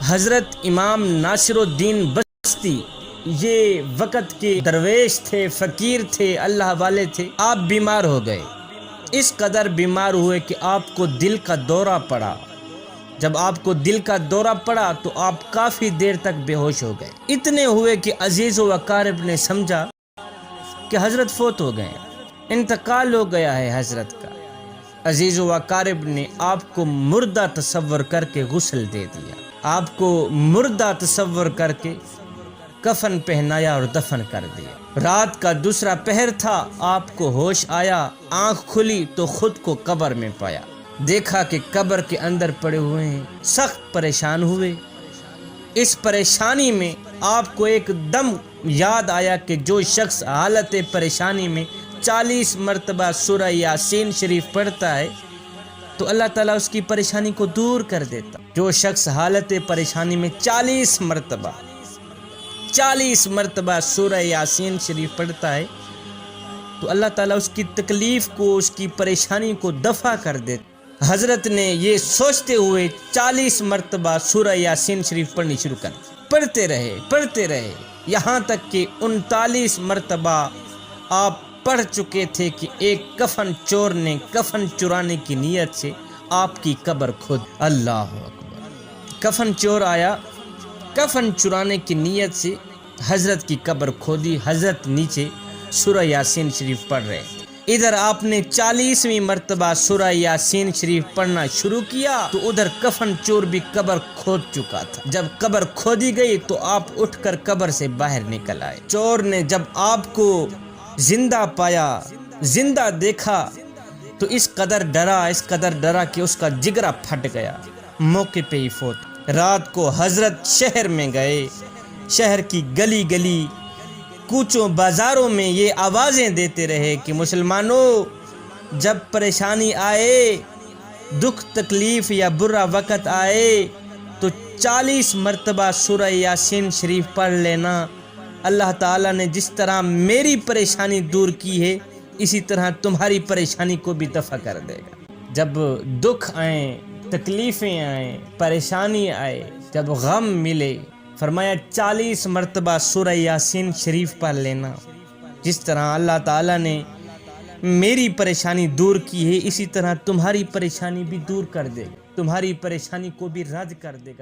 حضرت امام ناصر الدین بستی یہ وقت کے درویش تھے، فقیر تھے، اللہ والے تھے۔ آپ بیمار ہو گئے، اس قدر بیمار ہوئے کہ آپ کو دل کا دورہ پڑا۔ جب آپ کو دل کا دورہ پڑا تو آپ کافی دیر تک بے ہوش ہو گئے۔ اتنے ہوئے کہ عزیز و اقارب نے سمجھا کہ حضرت فوت ہو گئے، انتقال ہو گیا ہے حضرت کا۔ عزیز و اقارب نے آپ کو مردہ تصور کر کے غسل دے دیا، آپ کو مردہ تصور کر کے کفن پہنایا اور دفن کر دیا۔ رات کا دوسرا پہر تھا، آپ کو ہوش آیا، آنکھ کھلی تو خود کو قبر میں پایا۔ دیکھا کہ قبر کے اندر پڑے ہوئے ہیں، سخت پریشان ہوئے۔ اس پریشانی میں آپ کو ایک دم یاد آیا کہ جو شخص حالت پریشانی میں 40 مرتبہ سورہ یاسین شریف پڑھتا ہے تو اللہ تعالیٰ اس کی پریشانی کو دور کر دیتا۔ جو شخص حالت پریشانی میں 40 مرتبہ سورہ یاسین شریف پڑھتا ہے تو اللہ تعالیٰ اس کی تکلیف کو، اس کی پریشانی کو دفع کر دیتا۔ حضرت نے یہ سوچتے ہوئے 40 مرتبہ سورہ یاسین شریف پڑھنی شروع کر دی۔ پڑھتے رہے یہاں تک کہ 39 مرتبہ آپ پڑھ چکے تھے کہ ایک کفن چور نے کفن چرانے کی نیت سے آپ کی قبر کھود۔ اللہ اکبر! کفن چور آیا، کفن چرانے کی نیت سے حضرت کی قبر کھودی۔ حضرت نیچے سورہ یاسین شریف پڑھ رہے تھے۔ ادھر آپ نے 40ویں مرتبہ سورہ یاسین شریف پڑھنا شروع کیا تو ادھر کفن چور بھی قبر کھود چکا تھا۔ جب قبر کھودی گئی تو آپ اٹھ کر قبر سے باہر نکل آئے۔ چور نے جب آپ کو زندہ پایا، زندہ دیکھا تو اس قدر ڈرا کہ اس کا جگرہ پھٹ گیا، موقع پہ ہی فوت۔ رات کو حضرت شہر میں گئے، شہر کی گلی گلی کوچوں بازاروں میں یہ آوازیں دیتے رہے کہ مسلمانوں، جب پریشانی آئے، دکھ تکلیف یا برا وقت آئے تو 40 مرتبہ سورہ یاسین شریف پڑھ لینا۔ اللہ تعالیٰ نے جس طرح میری پریشانی دور کی ہے اسی طرح تمہاری پریشانی کو بھی دفع کر دے گا۔ جب دکھ آئیں، تکلیفیں آئیں، پریشانی آئے، جب غم ملے، فرمایا 40 مرتبہ سورہ یاسین شریف پڑھ لینا۔ جس طرح اللہ تعالیٰ نے میری پریشانی دور کی ہے اسی طرح تمہاری پریشانی بھی دور کر دے گا، تمہاری پریشانی کو بھی رد کر دے گا۔